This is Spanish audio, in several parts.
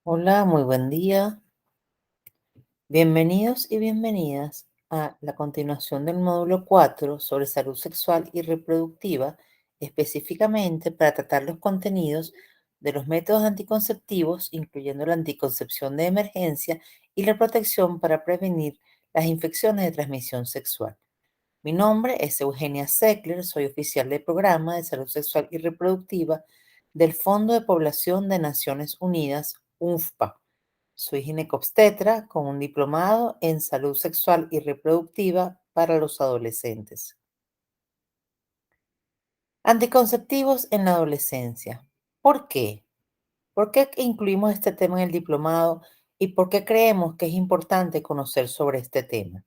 Hola, muy buen día. Bienvenidos y bienvenidas a la continuación del módulo 4 sobre salud sexual y reproductiva, específicamente para tratar los contenidos de los métodos anticonceptivos, incluyendo la anticoncepción de emergencia y la protección para prevenir las infecciones de transmisión sexual. Mi nombre es Eugenia Seckler, soy oficial del Programa de Salud Sexual y Reproductiva del Fondo de Población de Naciones Unidas, UNFPA. Soy ginecobstetra con un diplomado en salud sexual y reproductiva para los adolescentes. Anticonceptivos en la adolescencia. ¿Por qué? ¿Por qué incluimos este tema en el diplomado y por qué creemos que es importante conocer sobre este tema?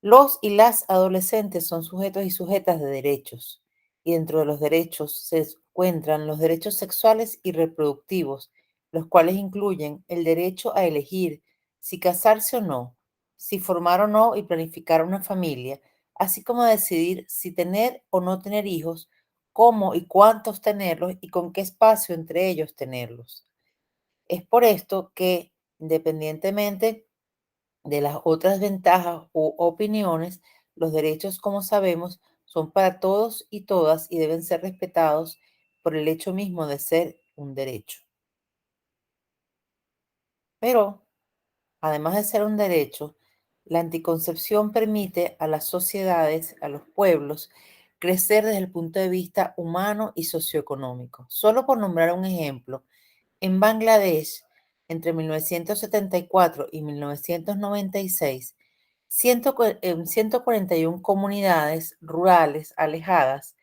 Los y las adolescentes son sujetos y sujetas de derechos, y dentro de los derechos se encuentran los derechos sexuales y reproductivos, los cuales incluyen el derecho a elegir si casarse o no, si formar o no y planificar una familia, así como decidir si tener o no tener hijos, cómo y cuántos tenerlos y con qué espacio entre ellos tenerlos. Es por esto que, independientemente de las otras ventajas u opiniones, los derechos, como sabemos, son para todos y todas y deben ser respetados por el hecho mismo de ser un derecho. Pero, además de ser un derecho, la anticoncepción permite a las sociedades, a los pueblos, crecer desde el punto de vista humano y socioeconómico. Solo por nombrar un ejemplo, en Bangladesh, entre 1974 y 1996, 141 comunidades rurales alejadas,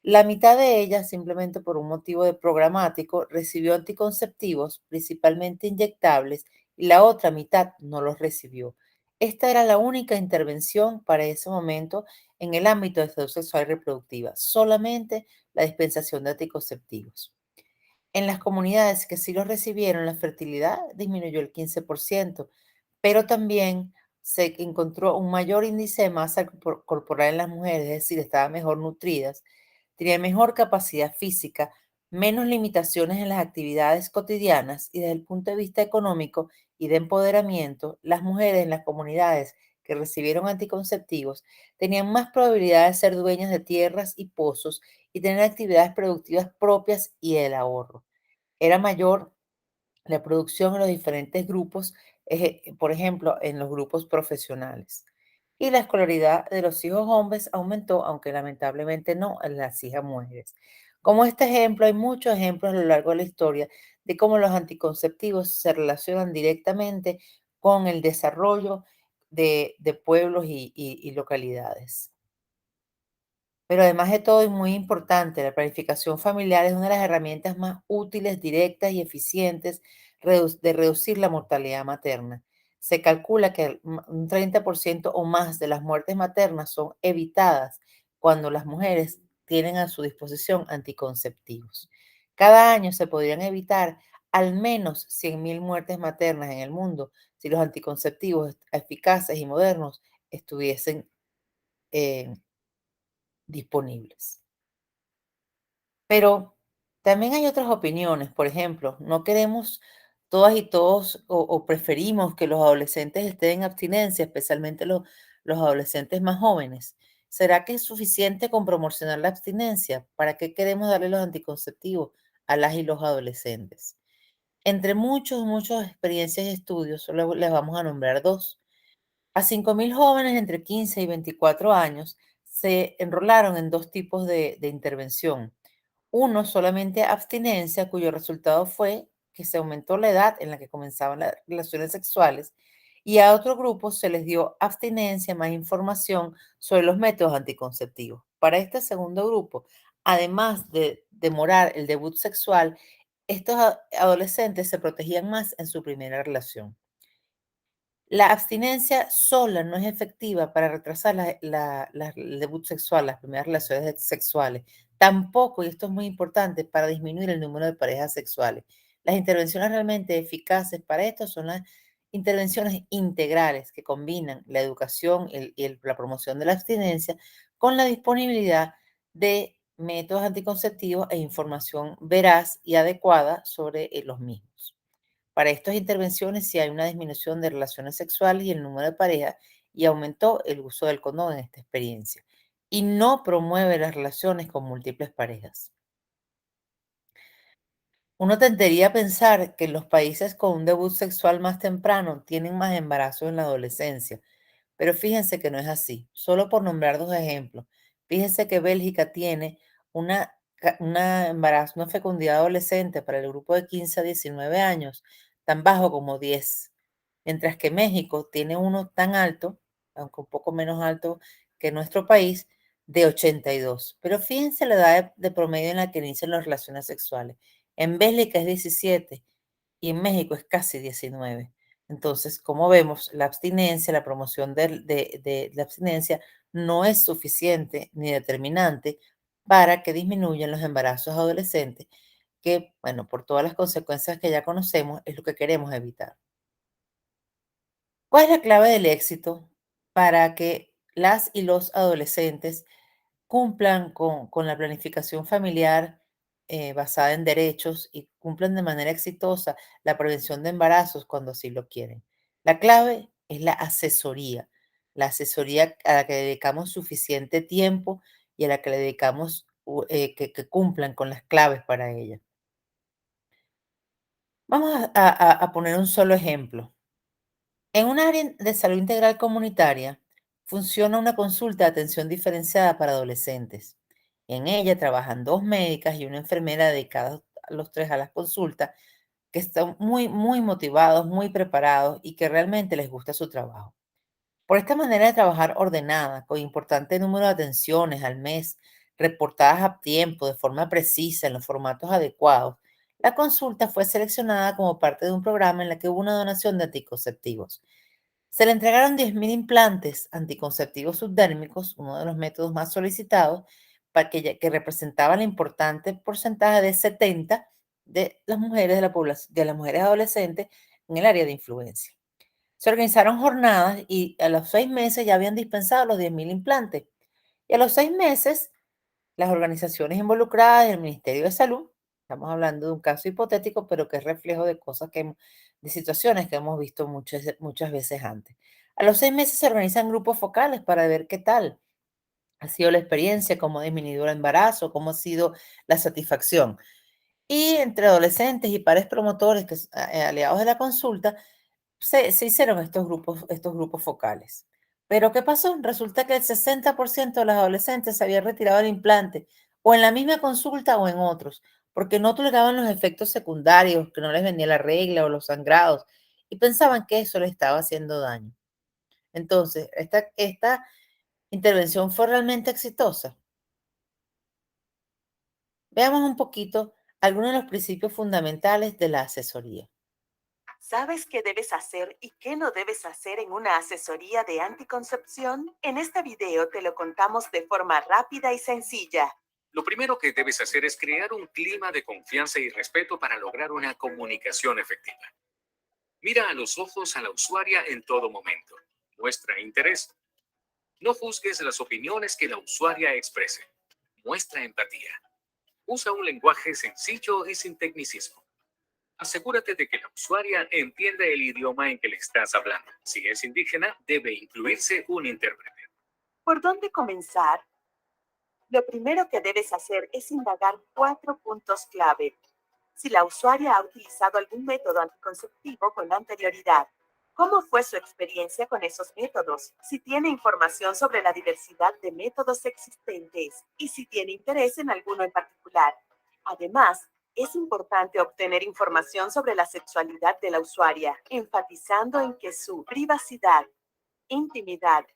la mitad de ellas, simplemente por un motivo de programático, recibió anticonceptivos, principalmente inyectables, y la otra mitad no los recibió. Esta era la única intervención para ese momento en el ámbito de salud sexual y reproductiva, solamente la dispensación de anticonceptivos. En las comunidades que sí los recibieron, la fertilidad disminuyó el 15%, pero también se encontró un mayor índice de masa corporal en las mujeres, es decir, estaban mejor nutridas, tenían mejor capacidad física, menos limitaciones en las actividades cotidianas y desde el punto de vista económico y de empoderamiento, las mujeres en las comunidades que recibieron anticonceptivos tenían más probabilidad de ser dueñas de tierras y pozos y tener actividades productivas propias y el ahorro. Era mayor la producción en los diferentes grupos, por ejemplo, en los grupos profesionales. Y la escolaridad de los hijos hombres aumentó, aunque lamentablemente no en las hijas mujeres. Como este ejemplo, hay muchos ejemplos a lo largo de la historia de cómo los anticonceptivos se relacionan directamente con el desarrollo de pueblos y localidades. Pero además de todo, es muy importante, la planificación familiar es una de las herramientas más útiles, directas y eficientes de reducir la mortalidad materna. Se calcula que un 30% o más de las muertes maternas son evitadas cuando las mujeres tienen a su disposición anticonceptivos. Cada año se podrían evitar al menos 100.000 muertes maternas en el mundo si los anticonceptivos eficaces y modernos estuviesen eh, disponibles. Pero también hay otras opiniones. Por ejemplo, no queremos todas y todos o preferimos que los adolescentes estén en abstinencia, especialmente los adolescentes más jóvenes. ¿Será que es suficiente con promocionar la abstinencia? ¿Para qué queremos darle los anticonceptivos a las y los adolescentes? Entre muchas experiencias y estudios, solo les vamos a nombrar dos. A 5.000 jóvenes entre 15 y 24 años se enrolaron en dos tipos de intervención. Uno, solamente abstinencia, cuyo resultado fue que se aumentó la edad en la que comenzaban las relaciones sexuales, y a otro grupo se les dio abstinencia más información sobre los métodos anticonceptivos. Para este segundo grupo, además de demorar el debut sexual, estos adolescentes se protegían más en su primera relación. La abstinencia sola no es efectiva para retrasar el debut sexual, las primeras relaciones sexuales. Tampoco, y esto es muy importante, para disminuir el número de parejas sexuales. Las intervenciones realmente eficaces para esto son las intervenciones integrales que combinan la educación y la promoción de la abstinencia con la disponibilidad de métodos anticonceptivos e información veraz y adecuada sobre los mismos. Para estas intervenciones sí hay una disminución de relaciones sexuales y el número de parejas y aumentó el uso del condón en esta experiencia. Y no promueve las relaciones con múltiples parejas. Uno tendería a pensar que los países con un debut sexual más temprano tienen más embarazos en la adolescencia, pero fíjense que no es así. Solo por nombrar dos ejemplos. Fíjense que Bélgica tiene una fecundidad adolescente para el grupo de 15 a 19 años tan bajo como 10, mientras que México tiene uno tan alto, aunque un poco menos alto que nuestro país, de 82. Pero fíjense la edad de promedio en la que inician las relaciones sexuales. En Bélgica es 17 y en México es casi 19. Entonces, como vemos, la abstinencia, la promoción de la abstinencia no es suficiente ni determinante para que disminuyan los embarazos adolescentes, que, bueno, por todas las consecuencias que ya conocemos, es lo que queremos evitar. ¿Cuál es la clave del éxito para que las y los adolescentes cumplan con la planificación familiar basada en derechos y cumplan de manera exitosa la prevención de embarazos cuando así lo quieren? La clave es la asesoría a la que dedicamos suficiente tiempo y a la que le dedicamos que cumplan con las claves para ella. Vamos a poner un solo ejemplo. En un área de salud integral comunitaria funciona una consulta de atención diferenciada para adolescentes. En ella trabajan dos médicas y una enfermera dedicadas a los tres a las consultas, que están muy motivados, muy preparados y que realmente les gusta su trabajo. Por esta manera de trabajar ordenada, con importante número de atenciones al mes, reportadas a tiempo, de forma precisa, en los formatos adecuados, la consulta fue seleccionada como parte de un programa en el que hubo una donación de anticonceptivos. Se le entregaron 10.000 implantes anticonceptivos subdérmicos, uno de los métodos más solicitados, que representaba el importante porcentaje de 70 de las mujeres de la población, de las mujeres adolescentes en el área de influencia. Se organizaron jornadas y a los 6 meses ya habían dispensado los 10.000 implantes. Y a los 6 meses, las organizaciones involucradas y el Ministerio de Salud, estamos hablando de un caso hipotético, pero que es reflejo de cosas de situaciones que hemos visto muchas veces antes. A los 6 meses se organizan grupos focales para ver qué tal ha sido la experiencia, cómo ha disminuido el embarazo, cómo ha sido la satisfacción. Y entre adolescentes y pares promotores, aliados de la consulta, se hicieron estos grupos focales. Pero ¿qué pasó? Resulta que el 60% de los adolescentes se había retirado el implante, o en la misma consulta o en otros, porque no toleraban los efectos secundarios, que no les venía la regla o los sangrados, y pensaban que eso les estaba haciendo daño. Entonces, esta intervención fue realmente exitosa. Veamos un poquito algunos de los principios fundamentales de la asesoría. ¿Sabes qué debes hacer y qué no debes hacer en una asesoría de anticoncepción? En este video te lo contamos de forma rápida y sencilla. Lo primero que debes hacer es crear un clima de confianza y respeto para lograr una comunicación efectiva. Mira a los ojos a la usuaria en todo momento. Muestra interés. No juzgues las opiniones que la usuaria exprese. Muestra empatía. Usa un lenguaje sencillo y sin tecnicismo. Asegúrate de que la usuaria entienda el idioma en que le estás hablando. Si es indígena, debe incluirse un intérprete. ¿Por dónde comenzar? Lo primero que debes hacer es indagar 4 puntos clave. Si la usuaria ha utilizado algún método anticonceptivo con anterioridad, ¿cómo fue su experiencia con esos métodos? Si tiene información sobre la diversidad de métodos existentes y si tiene interés en alguno en particular. Además, es importante obtener información sobre la sexualidad de la usuaria, enfatizando en que su privacidad, intimidad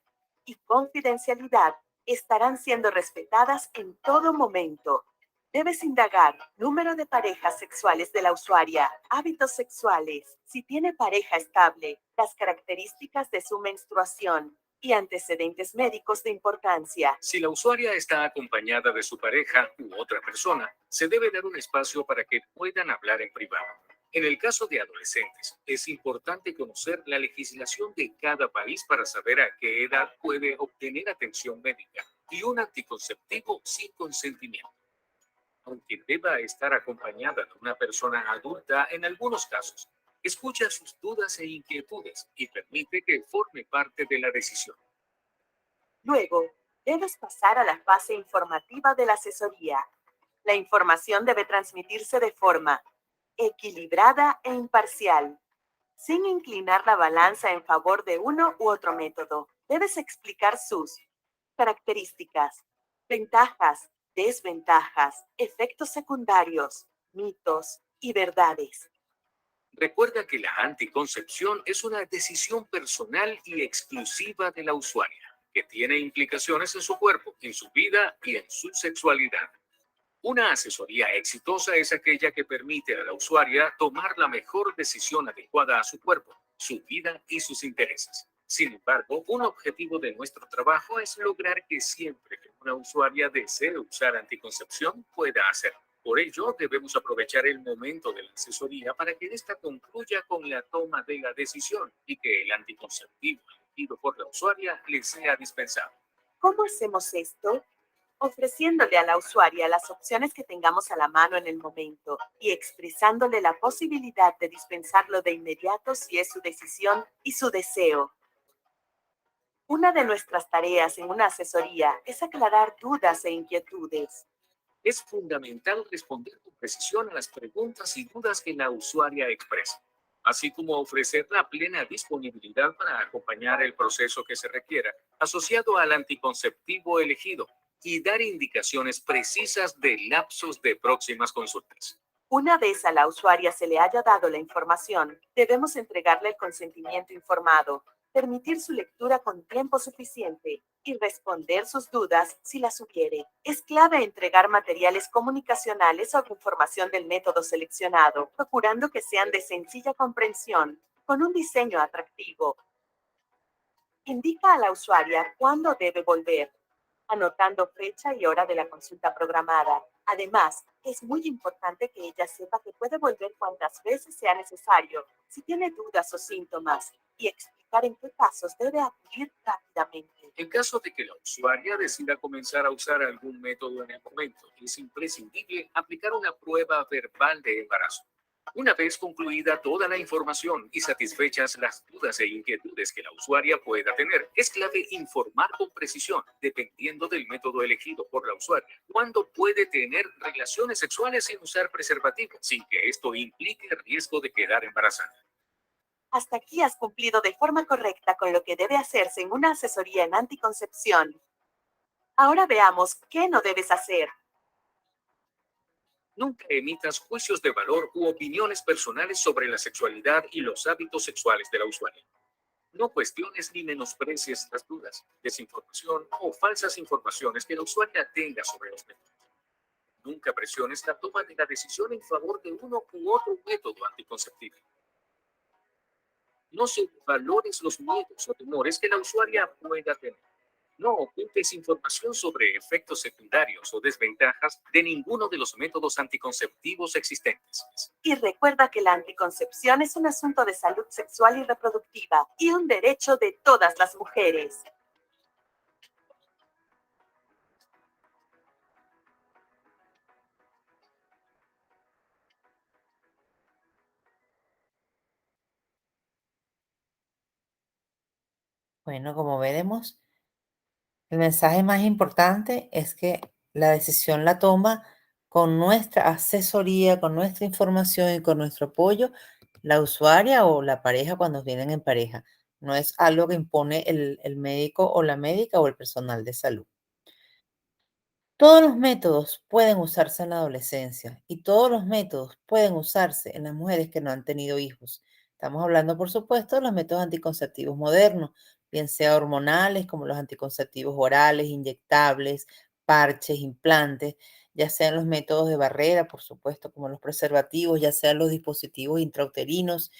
y confidencialidad estarán siendo respetadas en todo momento. Debes indagar número de parejas sexuales de la usuaria, hábitos sexuales, si tiene pareja estable, las características de su menstruación y antecedentes médicos de importancia. Si la usuaria está acompañada de su pareja u otra persona, se debe dar un espacio para que puedan hablar en privado. En el caso de adolescentes, es importante conocer la legislación de cada país para saber a qué edad puede obtener atención médica y un anticonceptivo sin consentimiento. Aunque deba estar acompañada de una persona adulta en algunos casos, Escucha sus dudas e inquietudes y permite que forme parte de la decisión. Luego, debes pasar a la fase informativa de la asesoría. La información debe transmitirse de forma equilibrada e imparcial, sin inclinar la balanza en favor de uno u otro método. Debes explicar sus características, ventajas, desventajas, efectos secundarios, mitos y verdades. Recuerda que la anticoncepción es una decisión personal y exclusiva de la usuaria, que tiene implicaciones en su cuerpo, en su vida y en su sexualidad. Una asesoría exitosa es aquella que permite a la usuaria tomar la mejor decisión adecuada a su cuerpo, su vida y sus intereses. Sin embargo, un objetivo de nuestro trabajo es lograr que siempre que una usuaria desee usar anticoncepción pueda hacerlo. Por ello, debemos aprovechar el momento de la asesoría para que ésta concluya con la toma de la decisión y que el anticonceptivo elegido por la usuaria le sea dispensado. ¿Cómo hacemos esto? Ofreciéndole a la usuaria las opciones que tengamos a la mano en el momento y expresándole la posibilidad de dispensarlo de inmediato si es su decisión y su deseo. Una de nuestras tareas en una asesoría es aclarar dudas e inquietudes. Es fundamental responder con precisión a las preguntas y dudas que la usuaria expresa, así como ofrecer la plena disponibilidad para acompañar el proceso que se requiera asociado al anticonceptivo elegido y dar indicaciones precisas de lapsos de próximas consultas. Una vez a la usuaria se le haya dado la información, debemos entregarle el consentimiento informado, permitir su lectura con tiempo suficiente y responder sus dudas si las hubiere. Es clave entregar materiales comunicacionales o información del método seleccionado, procurando que sean de sencilla comprensión, con un diseño atractivo. Indica a la usuaria cuándo debe volver, anotando fecha y hora de la consulta programada. Además, es muy importante que ella sepa que puede volver cuantas veces sea necesario si tiene dudas o síntomas y explicar en qué casos debe acudir rápidamente. En caso de que la usuaria decida comenzar a usar algún método en el momento, es imprescindible aplicar una prueba verbal de embarazo. Una vez concluida toda la información y satisfechas las dudas e inquietudes que la usuaria pueda tener, es clave informar con precisión, dependiendo del método elegido por la usuaria, cuándo puede tener relaciones sexuales sin usar preservativo, sin que esto implique riesgo de quedar embarazada. Hasta aquí has cumplido de forma correcta con lo que debe hacerse en una asesoría en anticoncepción. Ahora veamos qué no debes hacer. Nunca emitas juicios de valor u opiniones personales sobre la sexualidad y los hábitos sexuales de la usuaria. No cuestiones ni menosprecies las dudas, desinformación o falsas informaciones que la usuaria tenga sobre los métodos. Nunca presiones la toma de la decisión en favor de uno u otro método anticonceptivo. No valores los miedos o temores que la usuaria pueda tener. No ocultes información sobre efectos secundarios o desventajas de ninguno de los métodos anticonceptivos existentes. Y recuerda que la anticoncepción es un asunto de salud sexual y reproductiva y un derecho de todas las mujeres. Bueno, como veremos, el mensaje más importante es que la decisión la toma con nuestra asesoría, con nuestra información y con nuestro apoyo, la usuaria o la pareja cuando vienen en pareja. No es algo que impone el médico o la médica o el personal de salud. Todos los métodos pueden usarse en la adolescencia y todos los métodos pueden usarse en las mujeres que no han tenido hijos. Estamos hablando, por supuesto, de los métodos anticonceptivos modernos, bien sea hormonales, como los anticonceptivos orales, inyectables, parches, implantes, ya sean los métodos de barrera, por supuesto, como los preservativos, ya sean los dispositivos intrauterinos.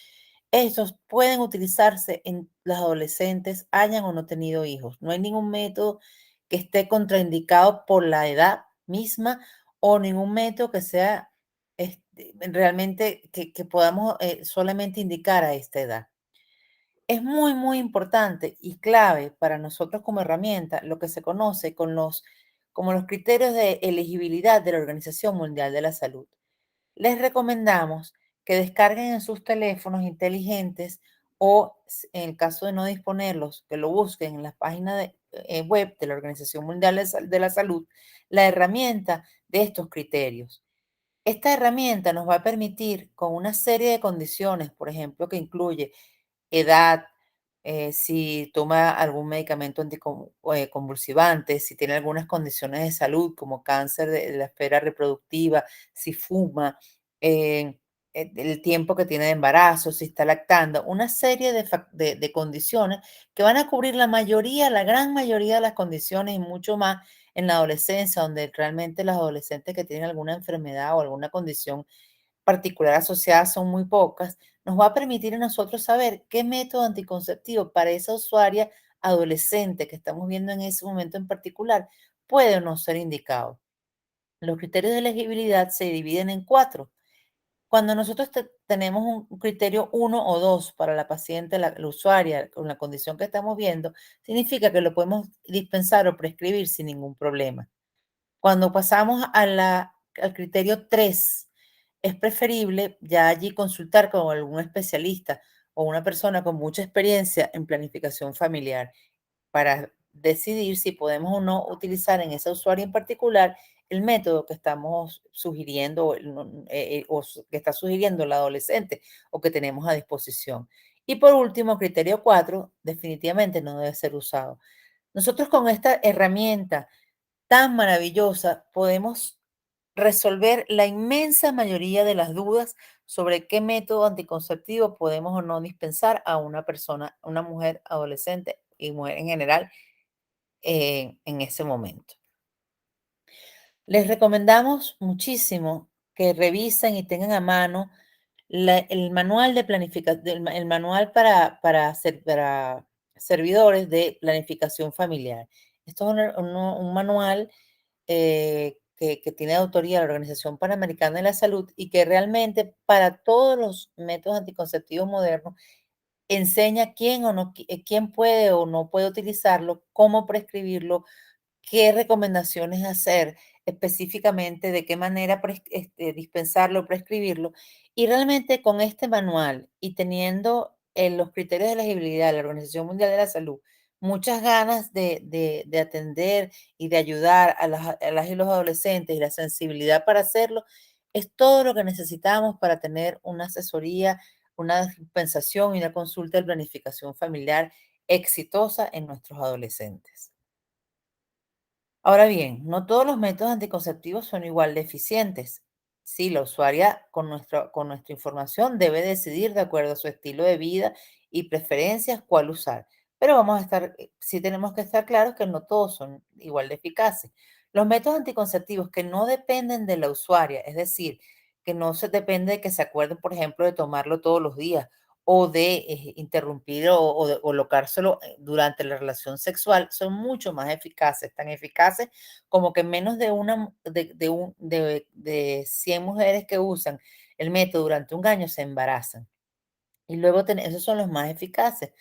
Estos pueden utilizarse en los adolescentes, hayan o no tenido hijos. No hay ningún método que esté contraindicado por la edad misma o ningún método que sea realmente que podamos solamente indicar a esta edad. Es muy, muy importante y clave para nosotros como herramienta lo que se conoce como los criterios de elegibilidad de la Organización Mundial de la Salud. Les recomendamos que descarguen en sus teléfonos inteligentes o, en el caso de no disponerlos, que lo busquen en la página web de la Organización Mundial de la Salud, la herramienta de estos criterios. Esta herramienta nos va a permitir, con una serie de condiciones, por ejemplo, que incluye edad, si toma algún medicamento anticonvulsivante, si tiene algunas condiciones de salud como cáncer de la esfera reproductiva, si fuma, eh, el tiempo que tiene de embarazo, si está lactando, una serie de condiciones que van a cubrir la mayoría, la gran mayoría de las condiciones y mucho más en la adolescencia, donde realmente los adolescentes que tienen alguna enfermedad o alguna condición particular asociada son muy pocas, nos va a permitir a nosotros saber qué método anticonceptivo para esa usuaria adolescente que estamos viendo en ese momento en particular puede o no ser indicado. Los criterios de elegibilidad se dividen en cuatro. Cuando nosotros tenemos un criterio uno o dos para la paciente, la usuaria, con la condición que estamos viendo, significa que lo podemos dispensar o prescribir sin ningún problema. Cuando pasamos al criterio 3, es preferible ya allí consultar con algún especialista o una persona con mucha experiencia en planificación familiar para decidir si podemos o no utilizar en esa usuaria en particular el método que estamos sugiriendo que está sugiriendo el adolescente o que tenemos a disposición. Y por último, criterio 4, definitivamente no debe ser usado. Nosotros con esta herramienta tan maravillosa podemos resolver la inmensa mayoría de las dudas sobre qué método anticonceptivo podemos o no dispensar a una persona, a una mujer adolescente y mujer en general en ese momento. Les recomendamos muchísimo que revisen y tengan a mano el manual de planificación, el manual para servidores de planificación familiar. Esto es un manual que tiene autoría la Organización Panamericana de la Salud y que realmente para todos los métodos anticonceptivos modernos enseña quién o no, quién puede o no puede utilizarlo, cómo prescribirlo, qué recomendaciones hacer específicamente, de qué manera dispensarlo, prescribirlo. Y realmente con este manual y teniendo los criterios de elegibilidad de la Organización Mundial de la Salud, muchas ganas de atender y de ayudar a las y los adolescentes y la sensibilidad para hacerlo, es todo lo que necesitamos para tener una asesoría, una dispensación y una consulta de planificación familiar exitosa en nuestros adolescentes. Ahora bien, no todos los métodos anticonceptivos son igual de eficientes. Sí, la usuaria con nuestra información debe decidir de acuerdo a su estilo de vida y preferencias cuál usar. Pero sí tenemos que estar claros que no todos son igual de eficaces. Los métodos anticonceptivos que no dependen de la usuaria, es decir, que no se depende de que se acuerden, por ejemplo, de tomarlo todos los días o de interrumpir o de colocárselo durante la relación sexual, son mucho más eficaces, tan eficaces como que menos de 100 mujeres que usan el método durante un año se embarazan. Y luego esos son los más eficaces.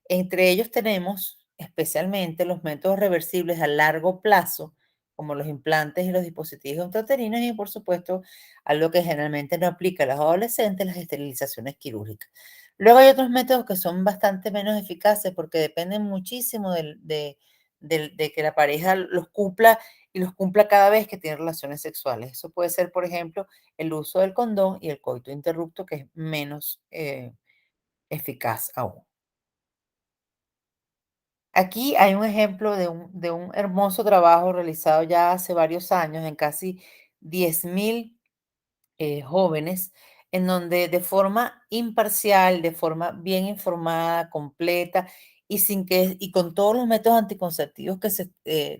Entre ellos tenemos especialmente los métodos reversibles a largo plazo, como los implantes y los dispositivos intrauterinos, y por supuesto, algo que generalmente no aplica a los adolescentes, las esterilizaciones quirúrgicas. Luego hay otros métodos que son bastante menos eficaces porque dependen muchísimo de que la pareja los cumpla y los cumpla cada vez que tiene relaciones sexuales. Eso puede ser, por ejemplo, el uso del condón y el coito interrupto, que es menos eficaz aún. Aquí hay un ejemplo de un hermoso trabajo realizado ya hace varios años en casi 10.000 jóvenes, en donde de forma imparcial, de forma bien informada, completa y con todos los métodos anticonceptivos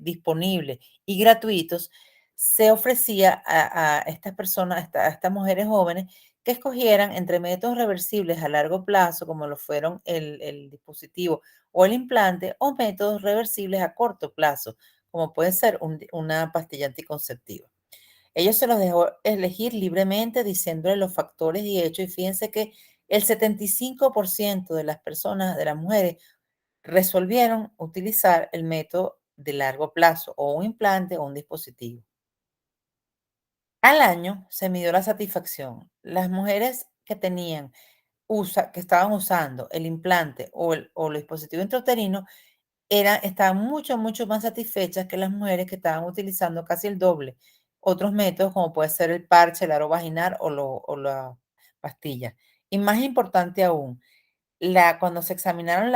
disponibles y gratuitos, se ofrecía a estas personas, a estas mujeres jóvenes, que escogieran entre métodos reversibles a largo plazo, como lo fueron el dispositivo o el implante, o métodos reversibles a corto plazo, como puede ser una pastilla anticonceptiva. Ellos se los dejó elegir libremente, diciéndole los factores y hechos, y fíjense que el 75% de las personas, de las mujeres, resolvieron utilizar el método de largo plazo, o un implante o un dispositivo. Al año se midió la satisfacción. Las mujeres que tenían, que estaban usando el implante o el dispositivo intrauterino estaban mucho, mucho más satisfechas que las mujeres que estaban utilizando casi el doble otros métodos, como puede ser el parche, el aro vaginal o la pastilla. Y más importante aún, cuando se examinaron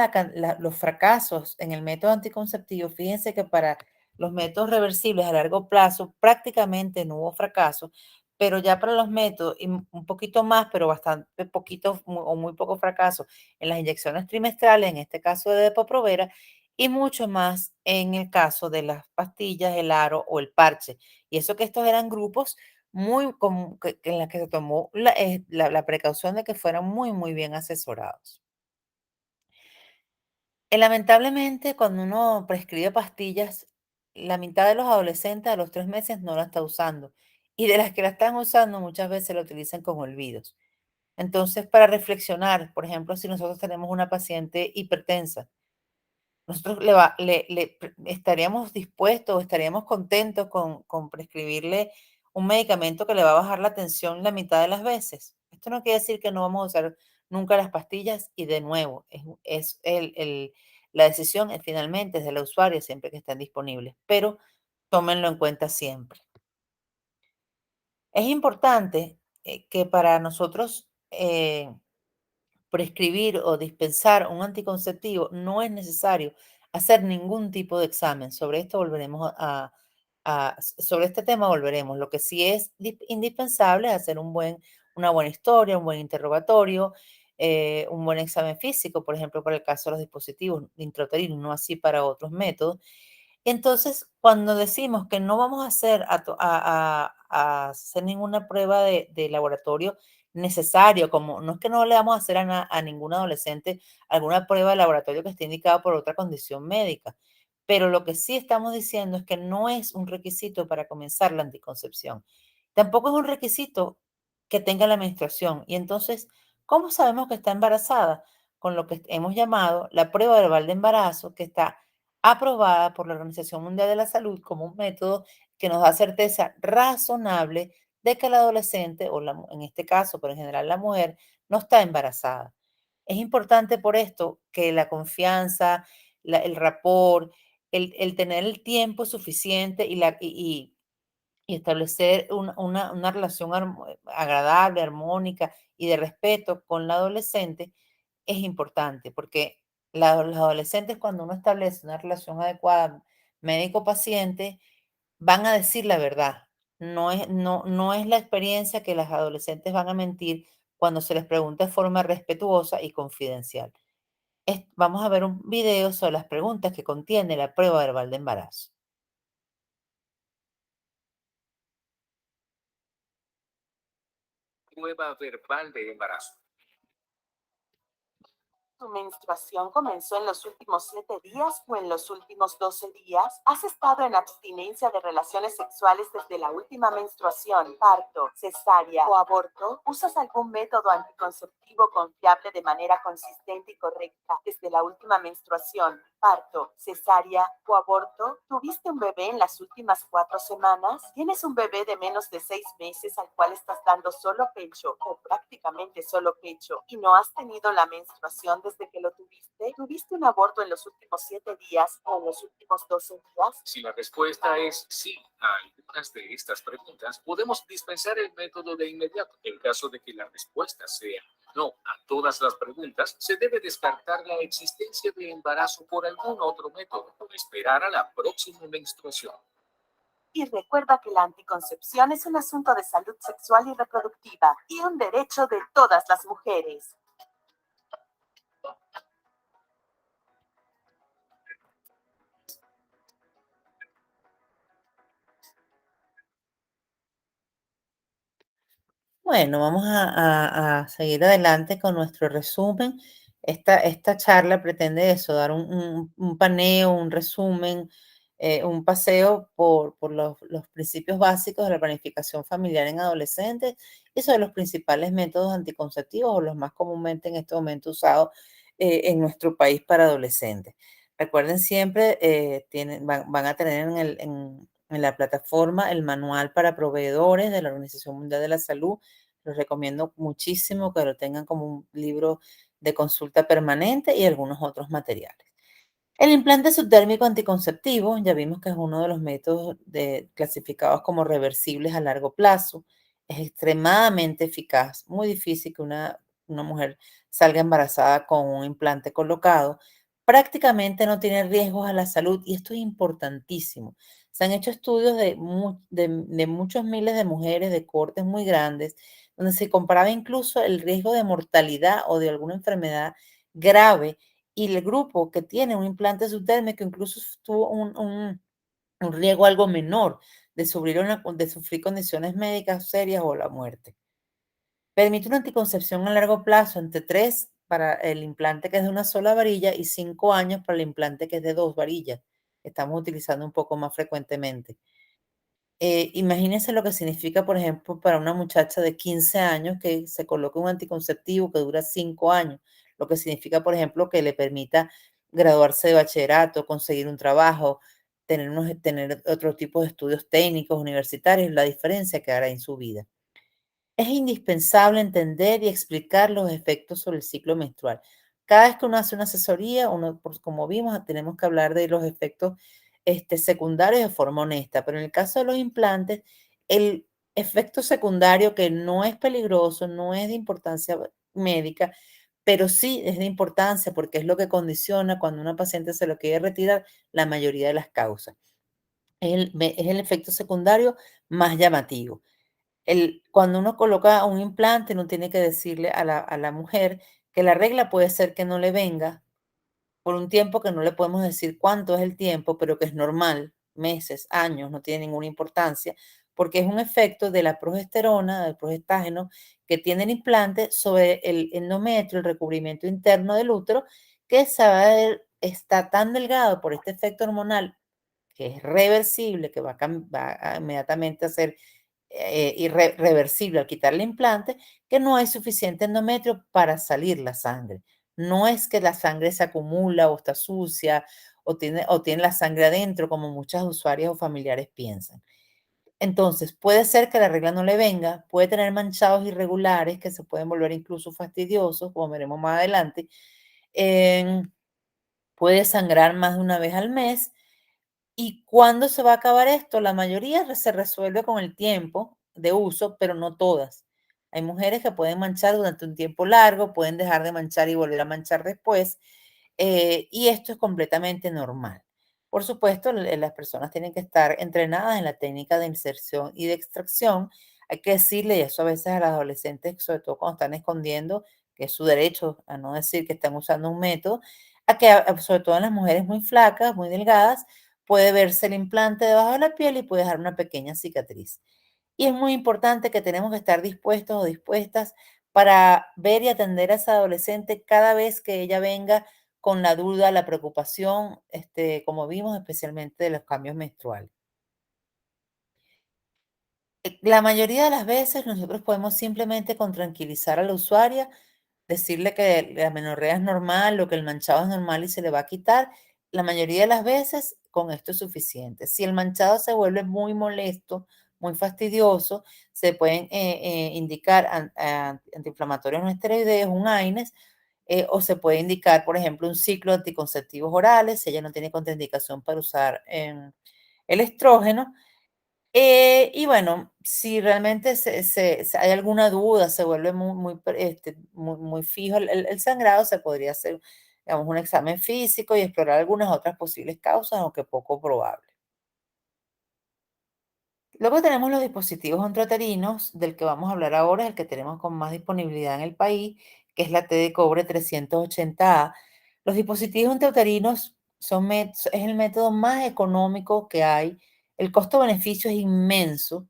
los fracasos en el método anticonceptivo, fíjense que para los métodos reversibles a largo plazo prácticamente no hubo fracaso, pero ya para los métodos, y un poquito más, pero bastante poquito o muy poco fracaso en las inyecciones trimestrales, en este caso de Depo-Provera, y mucho más en el caso de las pastillas, el aro o el parche. Y eso que estos eran grupos en las que se tomó la precaución de que fueran muy, muy bien asesorados. Lamentablemente, cuando uno prescribe pastillas, la mitad de los adolescentes a los 3 meses no la está usando. Y de las que la están usando, muchas veces la utilizan con olvidos. Entonces, para reflexionar, por ejemplo, si nosotros tenemos una paciente hipertensa, nosotros estaríamos dispuestos, estaríamos contentos con prescribirle un medicamento que le va a bajar la tensión la mitad de las veces. Esto no quiere decir que no vamos a usar nunca las pastillas y de nuevo, la decisión finalmente es de la usuaria siempre que estén disponibles, pero tómenlo en cuenta siempre. Es importante que para nosotros prescribir o dispensar un anticonceptivo, no es necesario hacer ningún tipo de examen. Sobre esto volveremos sobre este tema volveremos. Lo que sí es indispensable es hacer una buena historia, un buen interrogatorio, un buen examen físico, por ejemplo, para el caso de los dispositivos intrauterinos, no así para otros métodos. Entonces, cuando decimos que no vamos a a hacer ninguna prueba de laboratorio necesario, como no es que no le vamos a hacer a ningún adolescente alguna prueba de laboratorio que esté indicada por otra condición médica, pero lo que sí estamos diciendo es que no es un requisito para comenzar la anticoncepción. Tampoco es un requisito que tenga la menstruación. Y entonces, ¿cómo sabemos que está embarazada? Con lo que hemos llamado la prueba verbal de embarazo, que está aprobada por la Organización Mundial de la Salud como un método que nos da certeza razonable de que el adolescente, en este caso, pero en general la mujer, no está embarazada. Es importante por esto que la confianza, el rapport, el tener el tiempo suficiente y establecer una relación agradable, armónica y de respeto con la adolescente es importante, porque los adolescentes, cuando uno establece una relación adecuada médico-paciente, van a decir la verdad. No es la experiencia que las adolescentes van a mentir cuando se les pregunta de forma respetuosa y confidencial. Vamos a ver un video sobre las preguntas que contiene la prueba verbal de embarazo. Prueba verbal de embarazo. ¿Tu menstruación comenzó en los últimos 7 días o en los últimos 12 días? ¿Has estado en abstinencia de relaciones sexuales desde la última menstruación, parto, cesárea o aborto? ¿Usas algún método anticonceptivo confiable de manera consistente y correcta desde la última menstruación, parto, cesárea o aborto? ¿Tuviste un bebé en las últimas 4 semanas? ¿Tienes un bebé de menos de 6 meses al cual estás dando solo pecho o prácticamente solo pecho y no has tenido la menstruación desde que lo tuviste? ¿Tuviste un aborto en los últimos 7 días o en los últimos 12 días? Si la respuesta es sí a algunas de estas preguntas, podemos dispensar el método de inmediato. En caso de que la respuesta sea no a todas las preguntas, se debe descartar la existencia de embarazo por algún otro método o esperar a la próxima menstruación. Y recuerda que la anticoncepción es un asunto de salud sexual y reproductiva y un derecho de todas las mujeres. Bueno, vamos a seguir adelante con nuestro resumen. Esta charla pretende eso, dar un paneo, un resumen, un paseo por los principios básicos de la planificación familiar en adolescentes y sobre los principales métodos anticonceptivos o los más comúnmente en este momento usados en nuestro país para adolescentes. Recuerden siempre, van a tener en la plataforma el manual para proveedores de la Organización Mundial de la Salud los recomiendo muchísimo que lo tengan como un libro de consulta permanente y algunos otros materiales. El implante subdérmico anticonceptivo, ya vimos que es uno de los métodos clasificados como reversibles a largo plazo. Es extremadamente eficaz, muy difícil que una mujer salga embarazada con un implante colocado. Prácticamente no tiene riesgos a la salud y esto es importantísimo. Se han hecho estudios de muchos miles de mujeres de cortes muy grandes, donde se comparaba incluso el riesgo de mortalidad o de alguna enfermedad grave y el grupo que tiene un implante subdérmico incluso tuvo un riesgo algo menor de sufrir condiciones médicas serias o la muerte. Permite una anticoncepción a largo plazo entre 3 para el implante que es de una sola varilla y 5 años para el implante que es de 2 varillas, que estamos utilizando un poco más frecuentemente. Imagínense lo que significa, por ejemplo, para una muchacha de 15 años que se coloque un anticonceptivo que dura 5 años, lo que significa, por ejemplo, que le permita graduarse de bachillerato, conseguir un trabajo, tener otro tipo de estudios técnicos universitarios, la diferencia que hará en su vida. Es indispensable entender y explicar los efectos sobre el ciclo menstrual. Cada vez que uno hace una asesoría, como vimos, tenemos que hablar de los efectos secundarios de forma honesta, pero en el caso de los implantes, el efecto secundario que no es peligroso, no es de importancia médica, pero sí es de importancia porque es lo que condiciona cuando una paciente se lo quiere retirar la mayoría de las causas. Es el efecto secundario más llamativo. Cuando uno coloca un implante, uno tiene que decirle a la mujer que la regla puede ser que no le venga por un tiempo que no le podemos decir cuánto es el tiempo, pero que es normal, meses, años, no tiene ninguna importancia, porque es un efecto de la progesterona, del progestágeno, que tiene el implante sobre el endometrio, el recubrimiento interno del útero, que está tan delgado por este efecto hormonal, que es reversible, que va a inmediatamente a ser irreversible al quitar el implante, que no hay suficiente endometrio para salir la sangre. No es que la sangre se acumula o está sucia o tiene la sangre adentro, como muchas usuarias o familiares piensan. Entonces, puede ser que la regla no le venga, puede tener manchados irregulares que se pueden volver incluso fastidiosos, como veremos más adelante. Puede sangrar más de una vez al mes. ¿Y cuándo se va a acabar esto? La mayoría se resuelve con el tiempo de uso, pero no todas. Hay mujeres que pueden manchar durante un tiempo largo, pueden dejar de manchar y volver a manchar después, y esto es completamente normal. Por supuesto, las personas tienen que estar entrenadas en la técnica de inserción y de extracción. Hay que decirle, y eso a veces a las adolescentes, sobre todo cuando están escondiendo, que es su derecho a no decir que están usando un método, a que sobre todo en las mujeres muy flacas, muy delgadas, puede verse el implante debajo de la piel y puede dejar una pequeña cicatriz. Y es muy importante que tenemos que estar dispuestos o dispuestas para ver y atender a esa adolescente cada vez que ella venga con la duda, la preocupación, como vimos, especialmente de los cambios menstruales. La mayoría de las veces nosotros podemos simplemente con tranquilizar a la usuaria, decirle que la menorrea es normal o que el manchado es normal y se le va a quitar. La mayoría de las veces con esto es suficiente. Si el manchado se vuelve muy molesto, muy fastidioso, se pueden indicar antiinflamatorios no esteroideos, un AINES, o se puede indicar, por ejemplo, un ciclo de anticonceptivos orales, si ella no tiene contraindicación para usar el estrógeno. Y bueno, si realmente hay alguna duda, se vuelve muy fijo el sangrado, se podría hacer, digamos, un examen físico y explorar algunas otras posibles causas, aunque poco probable. Luego tenemos los dispositivos intrauterinos, del que vamos a hablar ahora, es el que tenemos con más disponibilidad en el país, que es la T de cobre 380A. Los dispositivos intrauterinos es el método más económico que hay. El costo-beneficio es inmenso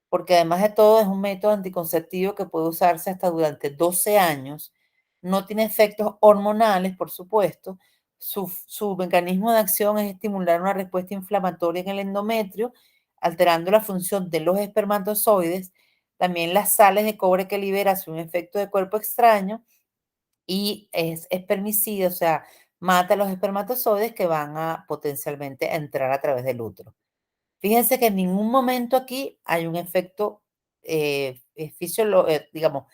porque además de todo es un método anticonceptivo que puede usarse hasta durante 12 años. No tiene efectos hormonales, por supuesto. Su mecanismo de acción es estimular una respuesta inflamatoria en el endometrio, alterando la función de los espermatozoides. También las sales de cobre que libera hacen un efecto de cuerpo extraño y es espermicida, o sea, mata a los espermatozoides que van a potencialmente entrar a través del útero. Fíjense que en ningún momento aquí hay un efecto digamos,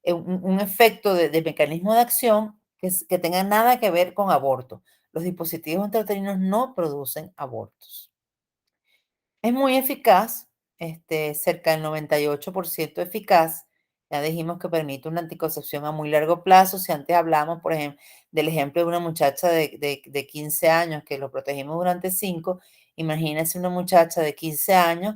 un efecto de mecanismo de acción que tenga nada que ver con aborto. Los dispositivos intrauterinos no producen abortos. Es muy eficaz, cerca del 98% eficaz. Ya dijimos que permite una anticoncepción a muy largo plazo. Si antes hablamos, por ejemplo, del ejemplo de una muchacha de 15 años que lo protegimos durante 5, imagínense una muchacha de 15 años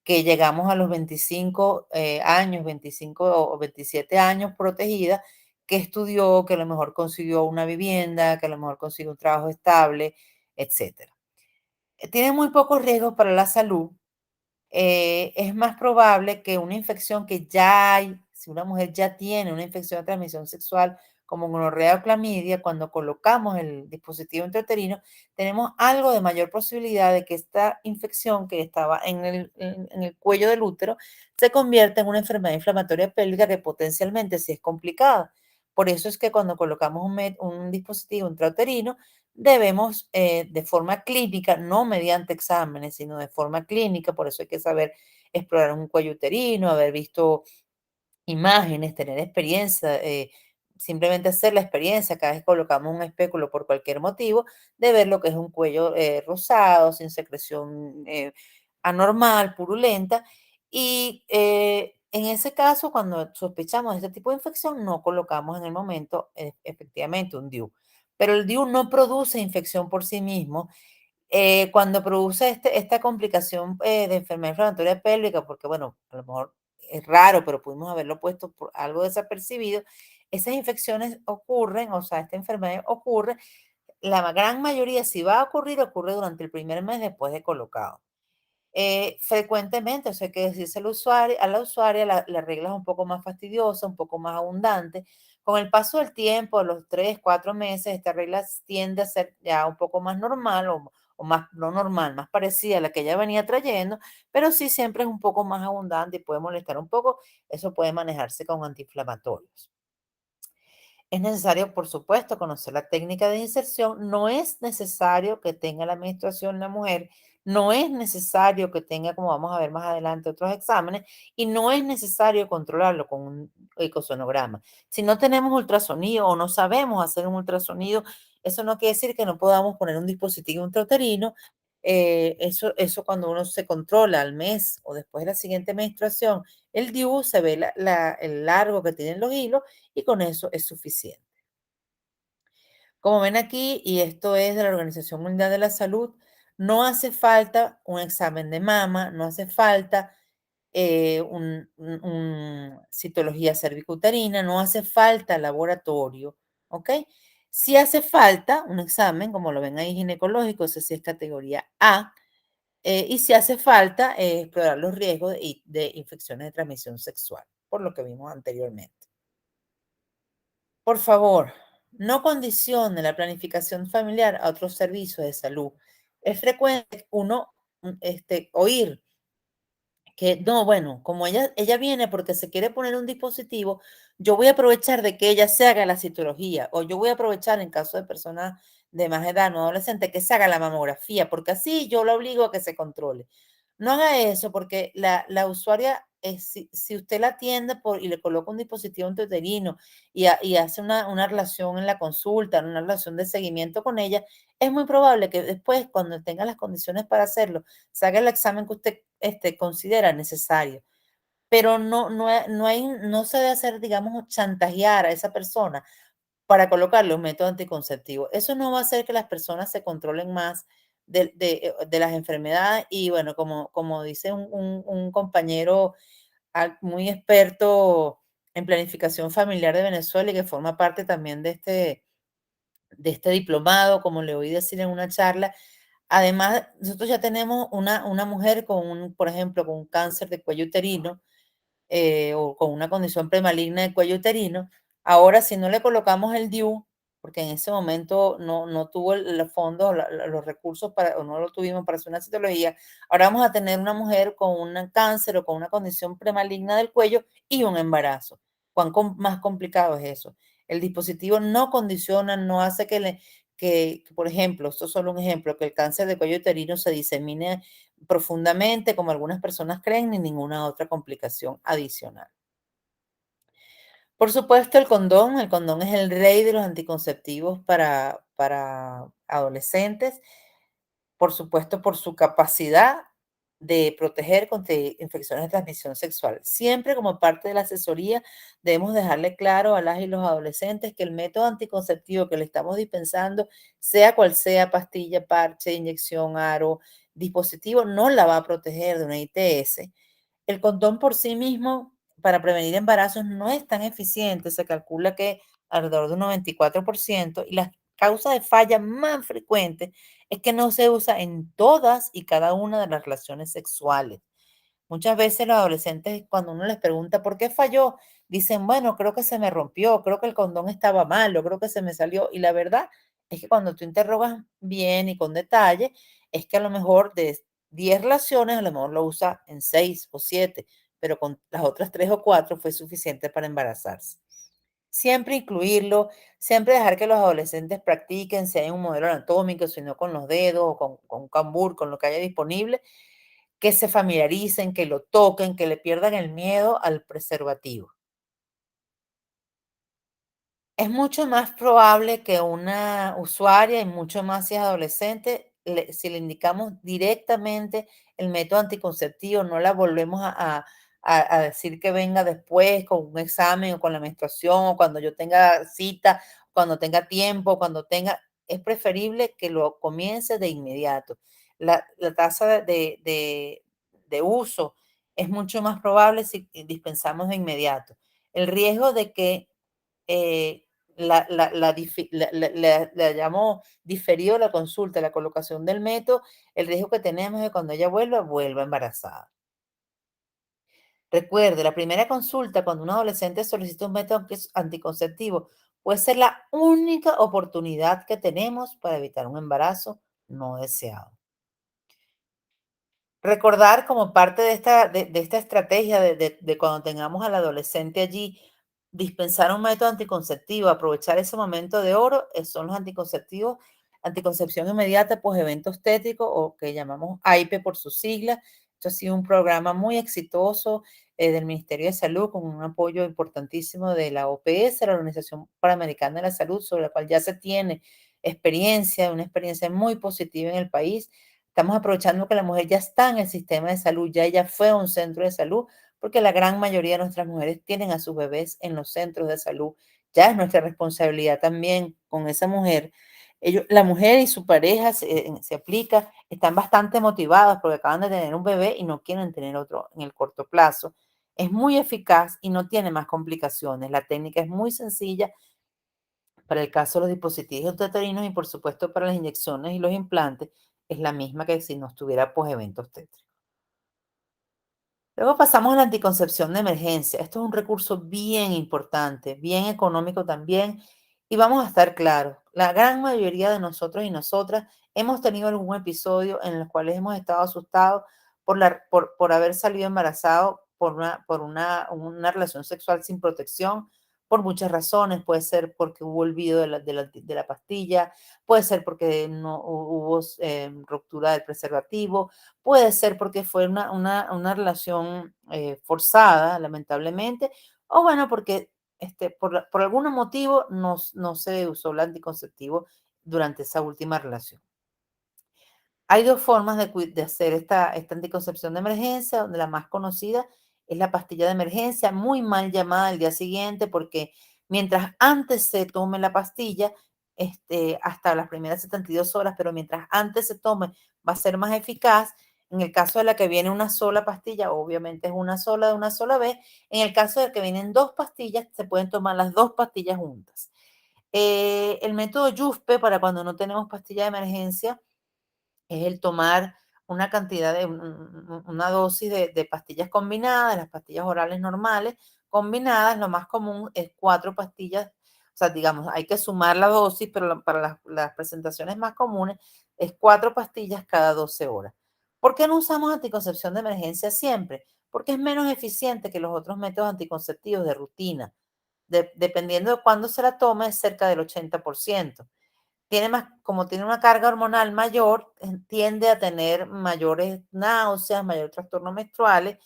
que llegamos a los 25 años, 25 o 27 años protegida, que estudió, que a lo mejor consiguió una vivienda, que a lo mejor consiguió un trabajo estable, etcétera. Tiene muy pocos riesgos para la salud. Es más probable que una infección que ya hay, si una mujer ya tiene una infección de transmisión sexual como gonorrea o clamidia, cuando colocamos el dispositivo intrauterino, tenemos algo de mayor posibilidad de que esta infección que estaba en el cuello del útero se convierta en una enfermedad inflamatoria pélvica que potencialmente sí es complicada. Por eso es que cuando colocamos un dispositivo intrauterino, debemos de forma clínica, no mediante exámenes, sino de forma clínica, por eso hay que saber explorar un cuello uterino, haber visto imágenes, tener experiencia, simplemente hacer la experiencia cada vez que colocamos un espéculo por cualquier motivo, de ver lo que es un cuello rosado, sin secreción anormal, purulenta. Y en ese caso, cuando sospechamos de este tipo de infección, no colocamos en el momento efectivamente un DIU. Pero el DIU no produce infección por sí mismo. Cuando produce esta complicación de enfermedad inflamatoria pélvica, porque bueno, a lo mejor es raro, pero pudimos haberlo puesto por algo desapercibido, esas infecciones ocurren, o sea, esta enfermedad ocurre, la gran mayoría, si va a ocurrir, ocurre durante el primer mes después de colocado. Frecuentemente, eso hay que decirse al usuario, a la usuaria, la regla es un poco más fastidiosa, un poco más abundante. Con el paso del tiempo, a los 3, 4 meses, esta regla tiende a ser ya un poco más normal o más, no normal, más parecida a la que ella venía trayendo, pero sí siempre es un poco más abundante y puede molestar un poco. Eso puede manejarse con antiinflamatorios. Es necesario, por supuesto, conocer la técnica de inserción. No es necesario que tenga la menstruación la mujer, no es necesario que tenga, como vamos a ver más adelante, otros exámenes, y no es necesario controlarlo con un ecosonograma. Si no tenemos ultrasonido o no sabemos hacer un ultrasonido, eso no quiere decir que no podamos poner un dispositivo intrauterino. Eso cuando uno se controla al mes o después de la siguiente menstruación, el DIU se ve el largo que tienen los hilos y con eso es suficiente. Como ven aquí, y esto es de la Organización Mundial de la Salud, no hace falta un examen de mama, no hace falta citología cervicuterina, no hace falta laboratorio, ¿ok? Si hace falta un examen, como lo ven ahí, ginecológico, ese sí es categoría A, y si hace falta explorar los riesgos de infecciones de transmisión sexual, por lo que vimos anteriormente. Por favor, no condicione la planificación familiar a otros servicios de salud. Es frecuente uno oír que no, bueno, como ella viene porque se quiere poner un dispositivo, yo voy a aprovechar de que ella se haga la citología o yo voy a aprovechar en caso de personas de más edad, no adolescente, que se haga la mamografía, porque así yo la obligo a que se controle. No haga eso porque la usuaria, si usted la atiende y le coloca un dispositivo intrauterino y hace una relación en la consulta, una relación de seguimiento con ella, es muy probable que después, cuando tenga las condiciones para hacerlo, se haga el examen que usted considera necesario. Pero no se debe hacer, digamos, chantajear a esa persona para colocarle un método anticonceptivo. Eso no va a hacer que las personas se controlen más de las enfermedades. Y bueno, como dice un compañero muy experto en planificación familiar de Venezuela y que forma parte también de este diplomado, como le oí decir en una charla. Además, nosotros ya tenemos una mujer por ejemplo, con un cáncer de cuello uterino, o con una condición premaligna de cuello uterino. Ahora, si no le colocamos el DIU, porque en ese momento no tuvo los fondos, los recursos o no lo tuvimos para hacer una citología, ahora vamos a tener una mujer con un cáncer o con una condición premaligna del cuello y un embarazo. ¿Cuán más complicado es eso? El dispositivo no condiciona, no hace por ejemplo, esto es solo un ejemplo, que el cáncer de cuello uterino se disemine profundamente, como algunas personas creen, ni ninguna otra complicación adicional. Por supuesto, el condón es el rey de los anticonceptivos para adolescentes, por supuesto, por su capacidad de proteger contra infecciones de transmisión sexual. Siempre como parte de la asesoría debemos dejarle claro a las y los adolescentes que el método anticonceptivo que le estamos dispensando, sea cual sea, pastilla, parche, inyección, aro, dispositivo, no la va a proteger de una ITS. El condón por sí mismo para prevenir embarazos no es tan eficiente, se calcula que alrededor de un 94%, y la causa de falla más frecuente es que no se usa en todas y cada una de las relaciones sexuales. Muchas veces los adolescentes, cuando uno les pregunta por qué falló, dicen, bueno, creo que se me rompió, creo que el condón estaba malo, creo que se me salió. Y la verdad es que cuando tú interrogas bien y con detalle, es que a lo mejor de 10 relaciones, a lo mejor lo usa en 6 o 7, pero con las otras 3 o 4 fue suficiente para embarazarse. Siempre incluirlo, siempre dejar que los adolescentes practiquen, si hay un modelo anatómico, si no con los dedos o con un cambur, con lo que haya disponible, que se familiaricen, que lo toquen, que le pierdan el miedo al preservativo. Es mucho más probable que una usuaria, y mucho más si es adolescente, si le indicamos directamente el método anticonceptivo, no la volvemos a decir que venga después con un examen o con la menstruación o cuando yo tenga cita, cuando tenga tiempo, cuando tenga, es preferible que lo comience de inmediato. La tasa de uso es mucho más probable si dispensamos de inmediato. El riesgo de que eh, la llamo diferido la consulta, la colocación del método, el riesgo que tenemos es que cuando ella vuelva embarazada. Recuerde, la primera consulta cuando un adolescente solicita un método anticonceptivo puede ser la única oportunidad que tenemos para evitar un embarazo no deseado. Recordar como parte de esta estrategia de cuando tengamos al adolescente allí, dispensar un método anticonceptivo, aprovechar ese momento de oro, son los anticonceptivos, anticoncepción inmediata, pues evento estético o que llamamos AIPE por sus siglas. Esto ha sido un programa muy exitoso del Ministerio de Salud con un apoyo importantísimo de la OPS, la Organización Panamericana de la Salud, sobre la cual ya se tiene experiencia, una experiencia muy positiva en el país. Estamos aprovechando que la mujer ya está en el sistema de salud, ya ella fue a un centro de salud, porque la gran mayoría de nuestras mujeres tienen a sus bebés en los centros de salud. Ya es nuestra responsabilidad también con esa mujer. La mujer y su pareja se aplica, están bastante motivadas porque acaban de tener un bebé y no quieren tener otro en el corto plazo. Es muy eficaz y no tiene más complicaciones. La técnica es muy sencilla para el caso de los dispositivos uterinos y por supuesto para las inyecciones y los implantes es la misma que si no estuviera posevento obstétrico. Luego pasamos a la anticoncepción de emergencia. Esto es un recurso bien importante, bien económico también. Y vamos a estar claros, la gran mayoría de nosotros y nosotras hemos tenido algún episodio en los cuales hemos estado asustados por haber salido embarazado por una relación sexual sin protección, por muchas razones. Puede ser porque hubo olvido de la pastilla, puede ser porque no hubo ruptura del preservativo, puede ser porque fue una relación forzada, lamentablemente, o bueno, porque por algún motivo no se usó el anticonceptivo durante esa última relación. Hay dos formas de hacer esta anticoncepción de emergencia, donde la más conocida es la pastilla de emergencia, muy mal llamada el día siguiente, porque mientras antes se tome la pastilla, hasta las primeras 72 horas, pero mientras antes se tome va a ser más eficaz. En el caso de la que viene una sola pastilla, obviamente es una sola de una sola vez. En el caso de que vienen dos pastillas, se pueden tomar las dos pastillas juntas. El método YUSPE para cuando no tenemos pastilla de emergencia es el tomar una cantidad una dosis de pastillas combinadas, las pastillas orales normales combinadas. Lo más común es 4 pastillas, o sea, digamos, hay que sumar la dosis, pero para las presentaciones más comunes es 4 pastillas cada 12 horas. ¿Por qué no usamos anticoncepción de emergencia siempre? Porque es menos eficiente que los otros métodos anticonceptivos de rutina. Dependiendo de cuándo se la tome, es cerca del 80%. Como tiene una carga hormonal mayor, tiende a tener mayores náuseas, mayores trastornos menstruales,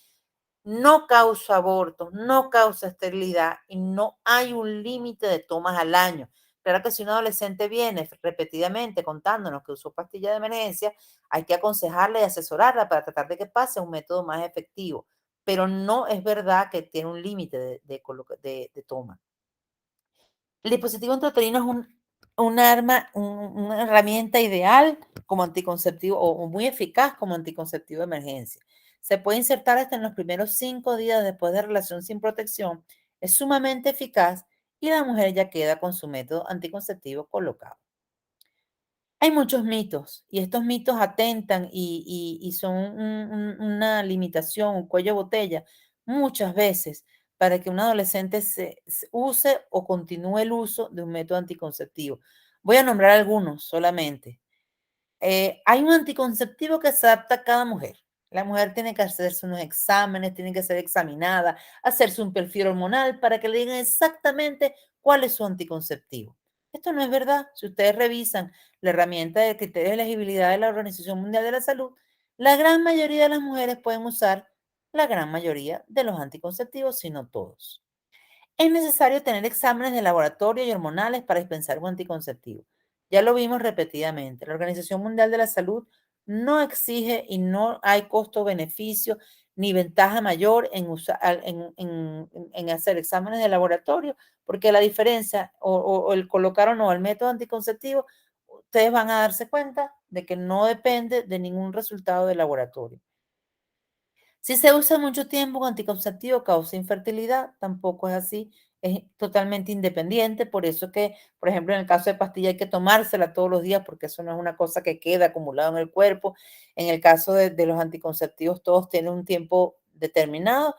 no causa abortos, no causa esterilidad y no hay un límite de tomas al año. Claro que si un adolescente viene repetidamente contándonos que usó pastilla de emergencia, hay que aconsejarle y asesorarla para tratar de que pase un método más efectivo, pero no es verdad que tiene un límite de toma. El dispositivo intrauterino es un arma, una herramienta ideal como anticonceptivo o muy eficaz como anticonceptivo de emergencia. Se puede insertar hasta en los primeros 5 días después de relación sin protección. Es sumamente eficaz y la mujer ya queda con su método anticonceptivo colocado. Hay muchos mitos y estos mitos atentan y son una limitación, un cuello de botella, muchas veces para que un adolescente se use o continúe el uso de un método anticonceptivo. Voy a nombrar algunos solamente. Hay un anticonceptivo que se adapta a cada mujer. La mujer tiene que hacerse unos exámenes, tiene que ser examinada, hacerse un perfil hormonal para que le digan exactamente cuál es su anticonceptivo. Esto no es verdad. Si ustedes revisan la herramienta de criterios de elegibilidad de la Organización Mundial de la Salud, la gran mayoría de las mujeres pueden usar la gran mayoría de los anticonceptivos, si no todos. Es necesario tener exámenes de laboratorio y hormonales para dispensar un anticonceptivo. Ya lo vimos repetidamente. La Organización Mundial de la Salud no exige y no hay costo-beneficio ni ventaja mayor en hacer exámenes de laboratorio, porque la diferencia o el colocar o no el método anticonceptivo, ustedes van a darse cuenta de que no depende de ningún resultado de laboratorio. Si se usa mucho tiempo un anticonceptivo causa infertilidad, tampoco es así, es totalmente independiente, por eso que, por ejemplo, en el caso de pastilla hay que tomársela todos los días porque eso no es una cosa que queda acumulado en el cuerpo. En el caso de los anticonceptivos, todos tienen un tiempo determinado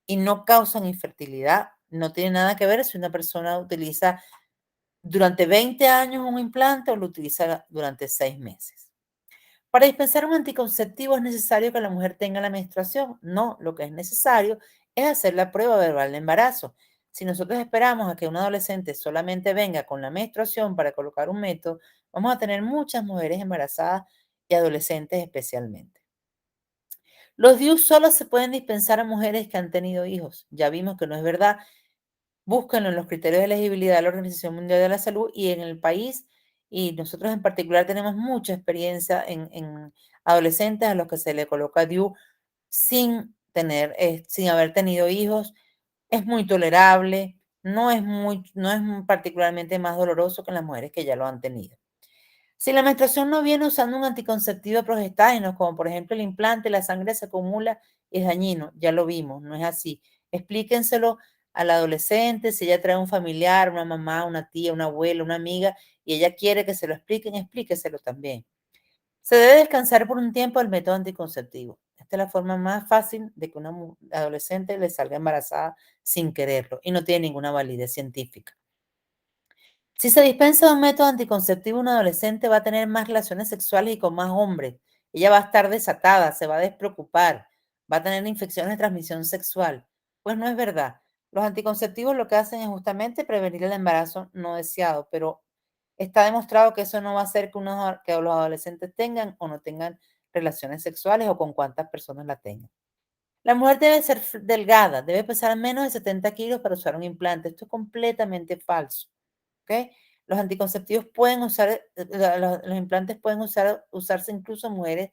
y no causan infertilidad. No tiene nada que ver si una persona utiliza durante 20 años un implante o lo utiliza durante 6 meses. Para dispensar un anticonceptivo es necesario que la mujer tenga la menstruación. No, lo que es necesario es hacer la prueba verbal de embarazo. Si nosotros esperamos a que un adolescente solamente venga con la menstruación para colocar un método, vamos a tener muchas mujeres embarazadas y adolescentes especialmente. Los DIU solo se pueden dispensar a mujeres que han tenido hijos. Ya vimos que no es verdad. Búsquenlo en los criterios de elegibilidad de la Organización Mundial de la Salud y en el país, y nosotros en particular tenemos mucha experiencia en adolescentes a los que se le coloca DIU sin haber tenido hijos. Es muy tolerable, no es particularmente más doloroso que en las mujeres que ya lo han tenido. Si la menstruación no viene usando un anticonceptivo de progestágenos, como por ejemplo el implante, la sangre se acumula y es dañino. Ya lo vimos, no es así. Explíquenselo al adolescente, si ella trae un familiar, una mamá, una tía, una abuela, una amiga, y ella quiere que se lo expliquen, explíqueselo también. Se debe descansar por un tiempo el método anticonceptivo. Esta es la forma más fácil de que una adolescente le salga embarazada sin quererlo y no tiene ninguna validez científica. Si se dispensa un método anticonceptivo, un adolescente va a tener más relaciones sexuales y con más hombres. Ella va a estar desatada, se va a despreocupar, va a tener infecciones de transmisión sexual. Pues no es verdad. Los anticonceptivos lo que hacen es justamente prevenir el embarazo no deseado, pero está demostrado que eso no va a hacer que los adolescentes tengan o no tengan relaciones sexuales o con cuántas personas la tengan. La mujer debe ser delgada, debe pesar menos de 70 kilos para usar un implante. Esto es completamente falso. ¿Ok? Los anticonceptivos pueden los implantes pueden usarse incluso en mujeres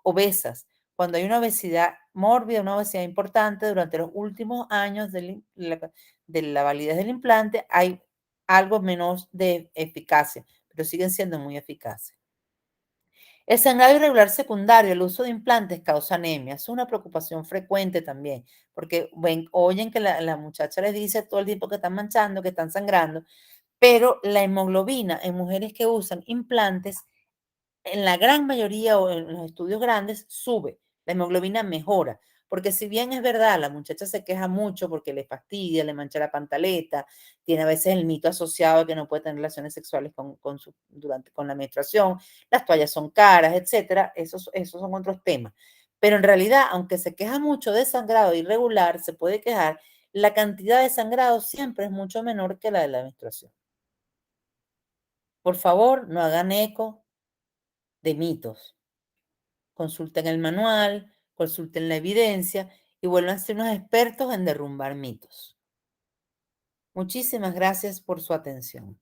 obesas. Cuando hay una obesidad mórbida, una obesidad importante, durante los últimos años de la validez del implante, hay algo menos de eficacia, pero siguen siendo muy eficaces. El sangrado irregular secundario, el uso de implantes causa anemia. Es una preocupación frecuente también, porque oyen que la muchacha les dice todo el tiempo que están manchando, que están sangrando, pero la hemoglobina en mujeres que usan implantes, en la gran mayoría o en los estudios grandes, sube. La hemoglobina mejora. Porque si bien es verdad, la muchacha se queja mucho porque le fastidia, le mancha la pantaleta, tiene a veces el mito asociado de que no puede tener relaciones sexuales con la menstruación, las toallas son caras, etcétera, esos son otros temas. Pero en realidad, aunque se queja mucho de sangrado irregular, se puede quejar, la cantidad de sangrado siempre es mucho menor que la de la menstruación. Por favor, no hagan eco de mitos. Consulten el manual, consulten la evidencia y vuélvanse unos expertos en derrumbar mitos. Muchísimas gracias por su atención.